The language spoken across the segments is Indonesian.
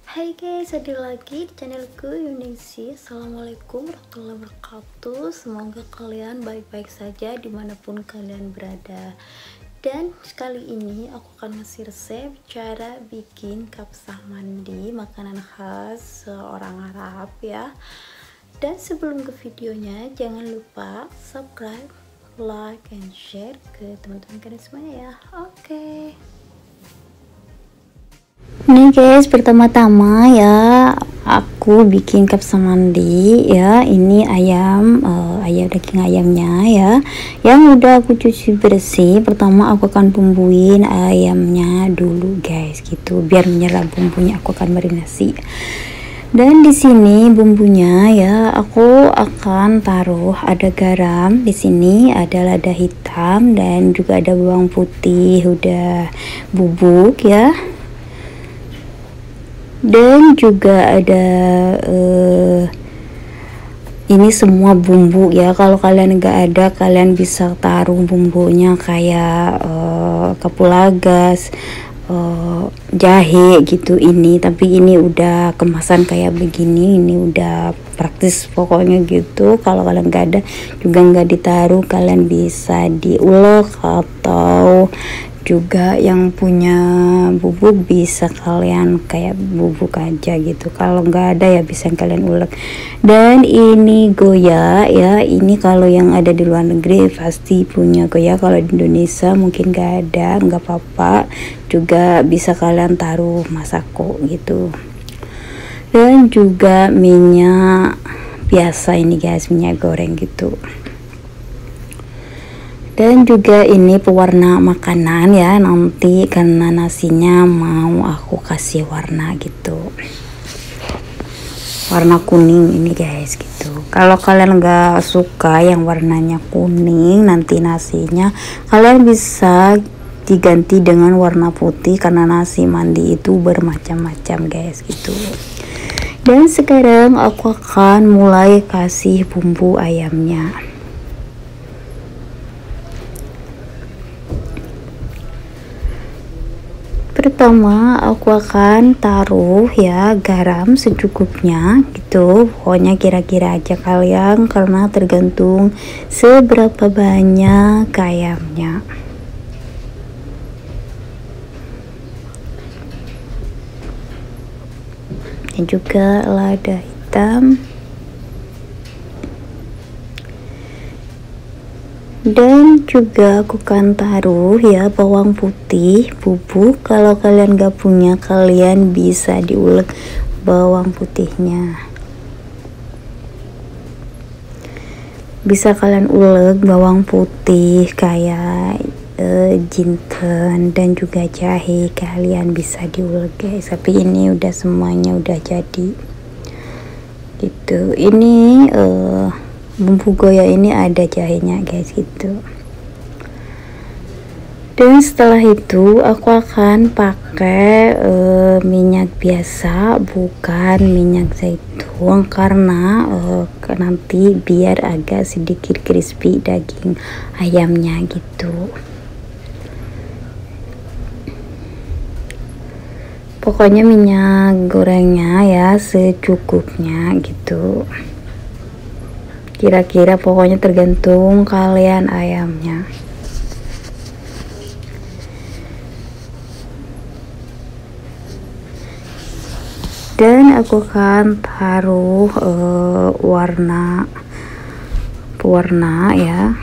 Hai guys, ada lagi di channelku Yunisi. Assalamualaikum warahmatullahi wabarakatuh. Semoga kalian baik-baik saja dimanapun kalian berada. Dan kali ini aku akan ngasih resep cara bikin kapsah mandi, makanan khas seorang Arab ya. Dan sebelum ke videonya, jangan lupa subscribe, like, and share ke teman-teman kalian semuanya ya. Oke. Nih guys, pertama-tama ya aku bikin kapsah mandi ya. Ini ayam daging ayamnya ya, yang udah aku cuci bersih. Pertama aku akan bumbuin ayamnya dulu guys, gitu biar menyerap bumbunya. Aku akan marinasi. Dan di sini bumbunya ya, aku akan taruh ada garam, di sini ada lada hitam, dan juga ada bawang putih udah bubuk ya. Dan juga ada ini semua bumbu ya. Kalau kalian nggak ada, kalian bisa taruh bumbunya kayak kapulagas, jahe gitu. Ini tapi ini udah kemasan kayak begini, ini udah praktis pokoknya gitu. Kalau kalian nggak ada juga nggak ditaruh, kalian bisa diulek, atau juga yang punya bubuk bisa kalian kayak bubuk aja gitu. Kalau nggak ada ya bisa kalian ulek. Dan ini goya ya, ini kalau yang ada di luar negeri pasti punya goya. Kalau di Indonesia mungkin nggak ada, nggak apa-apa, juga bisa kalian taruh masako gitu. Dan juga minyak biasa ini guys, minyak goreng gitu. Dan juga ini pewarna makanan ya, nanti karena nasinya mau aku kasih warna gitu, warna kuning ini guys gitu. Kalau kalian nggak suka yang warnanya kuning nanti nasinya, kalian bisa diganti dengan warna putih karena nasi mandi itu bermacam-macam guys gitu. Dan sekarang aku akan mulai kasih bumbu ayamnya. Pertama aku akan taruh ya garam secukupnya gitu, pokoknya kira-kira aja kalian karena tergantung seberapa banyak ayamnya. Dan juga lada hitam. Dan juga aku akan taruh ya bawang putih bubuk. Kalau kalian gak punya, kalian bisa diulek bawang putihnya. Bisa kalian ulek bawang putih kayak jinten dan juga jahe, kalian bisa diulek guys. Tapi ini udah semuanya udah jadi gitu. Ini bumbu goya ini ada jahenya guys gitu. Dan setelah itu aku akan pakai minyak biasa, bukan minyak zaitun, karena nanti biar agak sedikit crispy daging ayamnya gitu. Pokoknya minyak gorengnya ya secukupnya gitu. Kira-kira pokoknya tergantung kalian ayamnya. Dan aku akan taruh pewarna ya,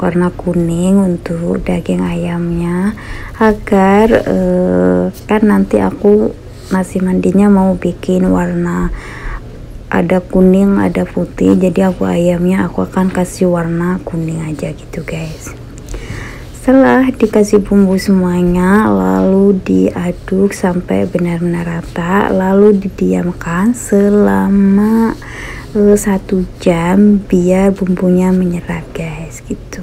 warna kuning untuk daging ayamnya, agar kan nanti aku nasi mandinya mau bikin warna ada kuning ada putih, jadi aku ayamnya aku akan kasih warna kuning aja gitu guys. Setelah dikasih bumbu semuanya, lalu diaduk sampai benar-benar rata, lalu didiamkan selama 1 jam biar bumbunya menyerap guys gitu.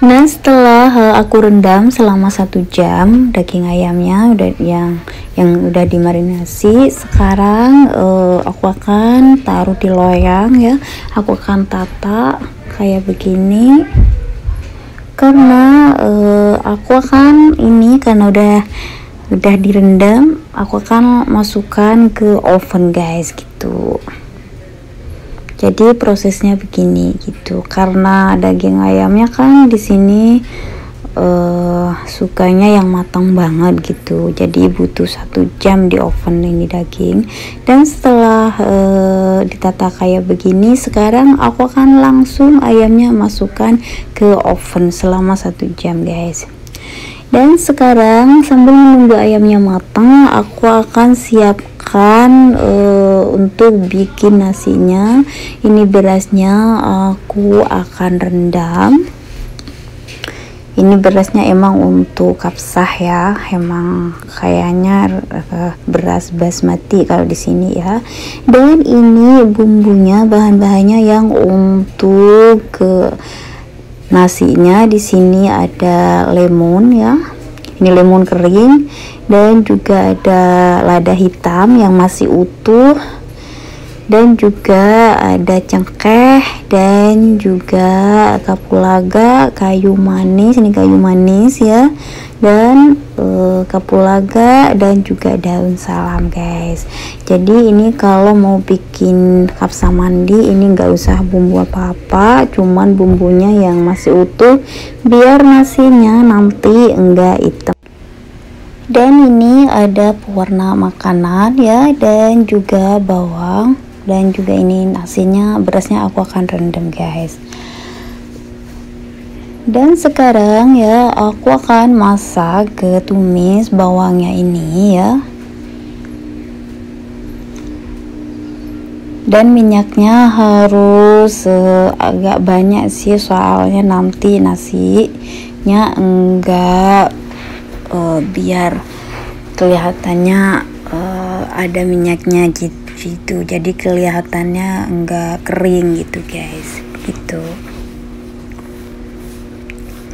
Nah setelah aku rendam selama 1 jam daging ayamnya udah yang udah dimarinasi, sekarang aku akan taruh di loyang ya. Aku akan tata kayak begini. karena aku akan ini karena udah direndam, aku akan masukkan ke oven guys gitu. Jadi prosesnya begini gitu, karena daging ayamnya kan di sini sukanya yang matang banget gitu, jadi butuh 1 jam di oven ini daging. Dan setelah ditata kayak begini, sekarang aku akan langsung ayamnya masukkan ke oven selama 1 jam guys. Dan sekarang sambil menunggu ayamnya matang, aku akan siapkan untuk bikin nasinya. Ini berasnya aku akan rendam. Ini berasnya emang untuk kapsah ya, emang kayaknya beras basmati kalau di sini ya. Dan ini bumbunya, bahan-bahannya yang untuk ke nasinya. Di sini ada lemon ya, ini lemon kering, dan juga ada lada hitam yang masih utuh, dan juga ada cengkeh, dan juga kapulaga, kayu manis, ini kayu manis ya, dan kapulaga, dan juga daun salam guys. Jadi ini kalau mau bikin kapsa mandi ini nggak usah bumbu apa-apa, cuman bumbunya yang masih utuh biar nasinya nanti enggak hitam. Dan ini ada pewarna makanan ya, dan juga bawang, dan juga ini nasinya, berasnya aku akan rendam guys. Dan sekarang ya aku akan masak ke tumis bawangnya ini ya. Dan minyaknya harus agak banyak sih, soalnya nanti nasinya enggak biar kelihatannya ada minyaknya gitu, jadi kelihatannya enggak kering gitu guys gitu.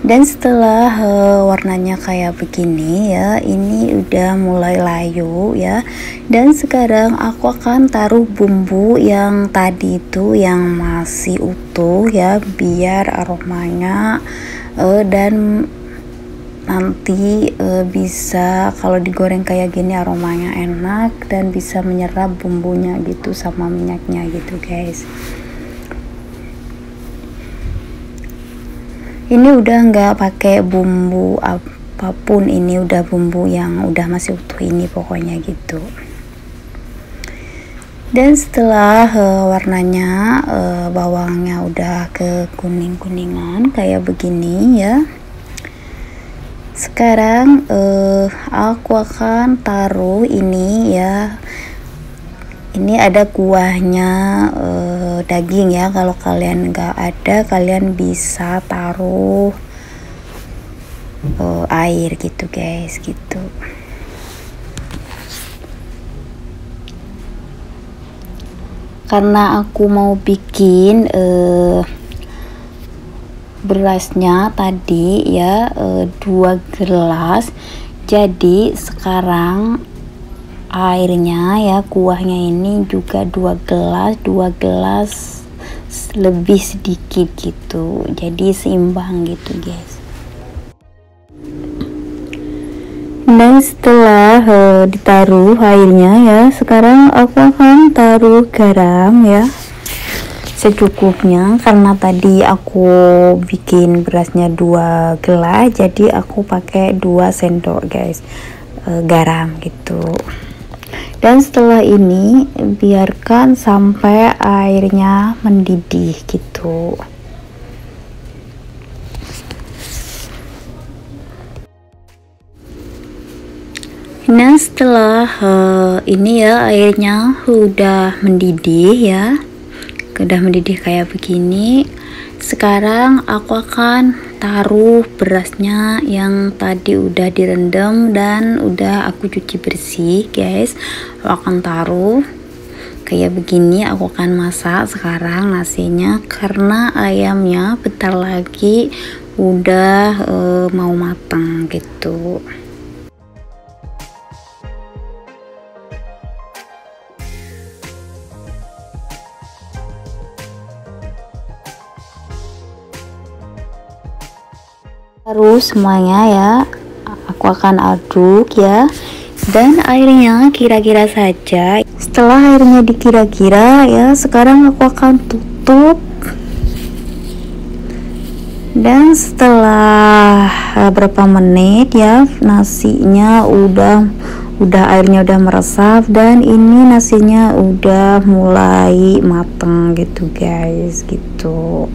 Dan setelah warnanya kayak begini ya, ini udah mulai layu ya. Dan sekarang aku akan taruh bumbu yang tadi itu yang masih utuh ya, biar aromanya dan nanti bisa kalau digoreng kayak gini aromanya enak dan bisa menyerap bumbunya gitu sama minyaknya gitu guys. Ini udah nggak pakai bumbu apapun, ini udah bumbu yang udah masih utuh ini pokoknya gitu. Dan setelah warnanya bawangnya udah ke kuning-kuningan kayak begini ya, sekarang aku akan taruh ini ya. Ini ada kuahnya daging ya, kalau kalian nggak ada kalian bisa taruh air gitu guys gitu. Karena aku mau bikin berasnya tadi ya 2 gelas, jadi sekarang airnya ya, kuahnya ini juga 2 gelas lebih sedikit gitu, jadi seimbang gitu guys. Dan setelah ditaruh airnya ya, sekarang aku akan taruh garam ya secukupnya, karena tadi aku bikin berasnya 2 gelas, jadi aku pakai 2 sendok guys garam gitu. Dan setelah ini biarkan sampai airnya mendidih gitu. Nah setelah ini ya airnya udah mendidih ya, udah mendidih kayak begini. Sekarang aku akan taruh berasnya yang tadi udah direndam dan udah aku cuci bersih guys. Aku akan taruh kayak begini, aku akan masak sekarang nasinya, karena ayamnya bentar lagi udah mau matang gitu. Terus semuanya ya, aku akan aduk ya. Dan airnya kira-kira saja. Setelah airnya dikira-kira ya, sekarang aku akan tutup. Dan setelah berapa menit ya, nasinya udah airnya udah meresap dan ini nasinya udah mulai mateng gitu guys, gitu.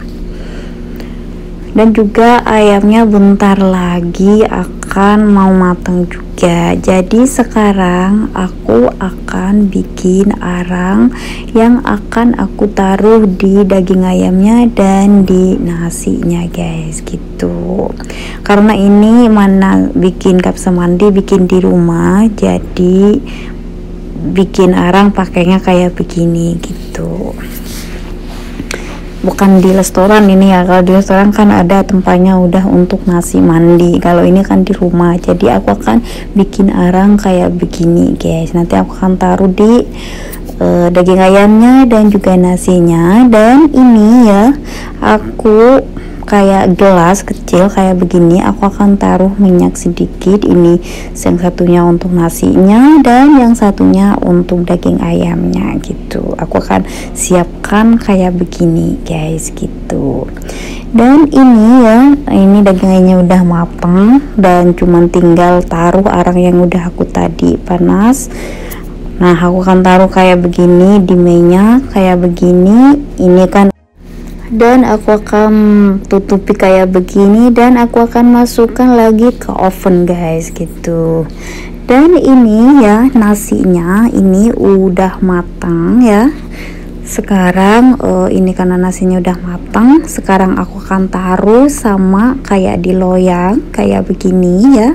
Dan juga ayamnya bentar lagi akan mau matang juga. Jadi sekarang aku akan bikin arang yang akan aku taruh di daging ayamnya dan di nasinya guys, gitu. Karena ini mana bikin kapsa mandi bikin di rumah, jadi bikin arang pakainya kayak begini gitu. Bukan di restoran ini ya, kalau di restoran kan ada tempatnya udah untuk nasi mandi, kalau ini kan di rumah. Jadi aku akan bikin arang kayak begini guys. Nanti aku akan taruh di daging ayamnya dan juga nasinya. Dan ini ya, aku kayak gelas kecil kayak begini, aku akan taruh minyak sedikit. Ini yang satunya untuk nasinya dan yang satunya untuk daging ayamnya gitu. Aku akan siapkan kayak begini guys, gitu. Dan ini ya, ini daging ayamnya udah mateng dan cuman tinggal taruh arang yang udah aku tadi panas. Nah, aku akan taruh kayak begini di minyak kayak begini. Ini kan, dan aku akan tutupi kayak begini dan aku akan masukkan lagi ke oven guys, gitu. Dan ini ya, nasinya ini udah matang ya. Sekarang ini karena nasinya udah matang, sekarang aku akan taruh sama kayak di loyang kayak begini ya.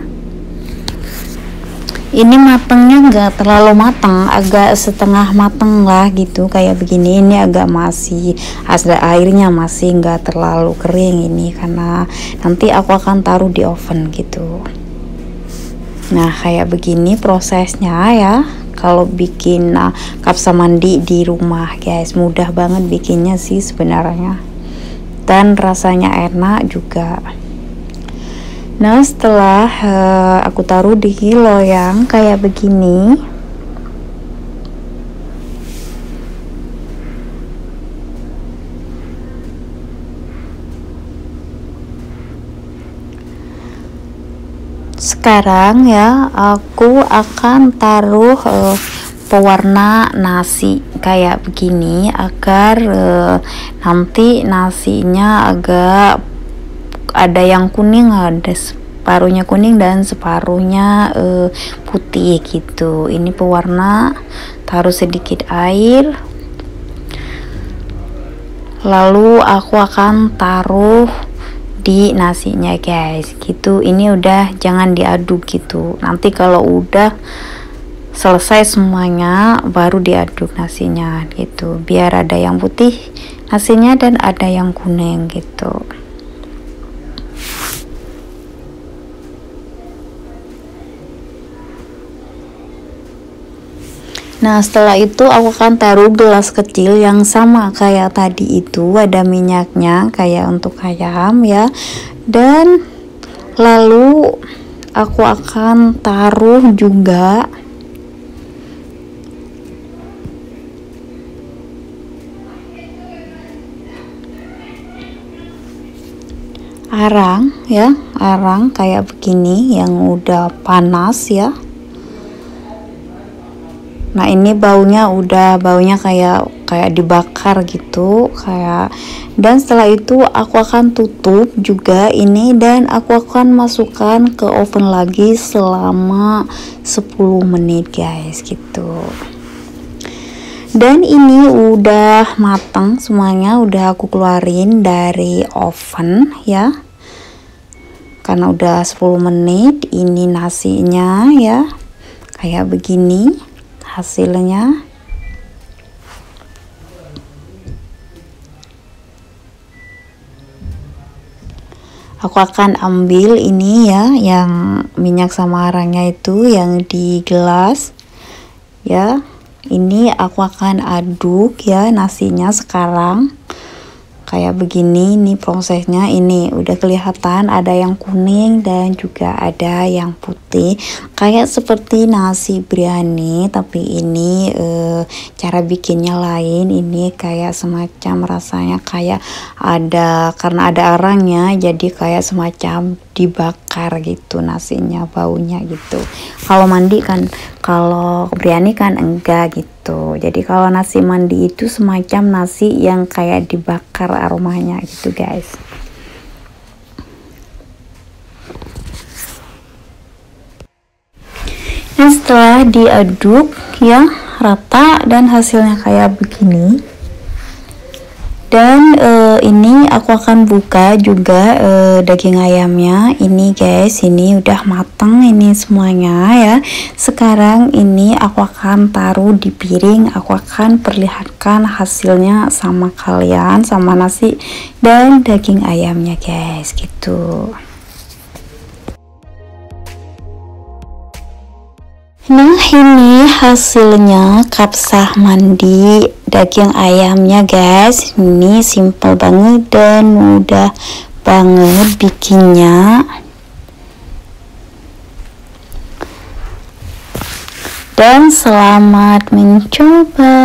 Ini matangnya enggak terlalu matang, agak setengah matang lah gitu kayak begini. Ini agak masih ada airnya, masih enggak terlalu kering ini karena nanti aku akan taruh di oven gitu. Nah, kayak begini prosesnya ya kalau bikin kapsa mandi di rumah guys. Mudah banget bikinnya sih sebenarnya, dan rasanya enak juga. Nah, setelah aku taruh di loyang kayak begini, sekarang ya aku akan taruh pewarna nasi kayak begini agar nanti nasinya agak ada yang kuning, ada separuhnya kuning dan separuhnya putih gitu. Ini pewarna, taruh sedikit air, lalu aku akan taruh di nasinya guys, gitu. Ini udah jangan diaduk gitu, nanti kalau udah selesai semuanya baru diaduk nasinya gitu, biar ada yang putih nasinya dan ada yang kuning gitu. Nah, setelah itu aku akan taruh gelas kecil yang sama kayak tadi itu, ada minyaknya kayak untuk ayam ya. Dan lalu aku akan taruh juga arang ya, arang kayak begini yang udah panas ya. Nah, ini baunya kayak dibakar gitu kayak. Dan setelah itu aku akan tutup juga ini dan aku akan masukkan ke oven lagi selama 10 menit guys, gitu. Dan ini udah matang semuanya, udah aku keluarin dari oven ya, karena udah 10 menit. Ini nasinya ya kayak begini hasilnya. Aku akan ambil ini ya, yang minyak sama arangnya itu yang di gelas ya. Ini aku akan aduk ya nasinya sekarang kayak begini. Nih prosesnya, ini udah kelihatan ada yang kuning dan juga ada yang putih, kayak seperti nasi biryani, tapi ini cara bikinnya lain. Ini kayak semacam rasanya kayak ada, karena ada arangnya jadi kayak semacam dibakar gitu nasinya, baunya gitu. Kalau mandi kan, kalau biryani kan enggak gitu. Jadi kalau nasi mandi itu semacam nasi yang kayak dibakar aromanya gitu guys. Nah, setelah diaduk ya rata dan hasilnya kayak begini, dan ini aku akan buka juga daging ayamnya. Ini guys, ini udah mateng ini semuanya ya. Sekarang ini aku akan taruh di piring, aku akan perlihatkan hasilnya sama kalian, sama nasi dan daging ayamnya guys gitu. Nah, ini hasilnya kapsah mandi daging ayamnya guys. Ini simple banget dan mudah banget bikinnya. Dan selamat mencoba.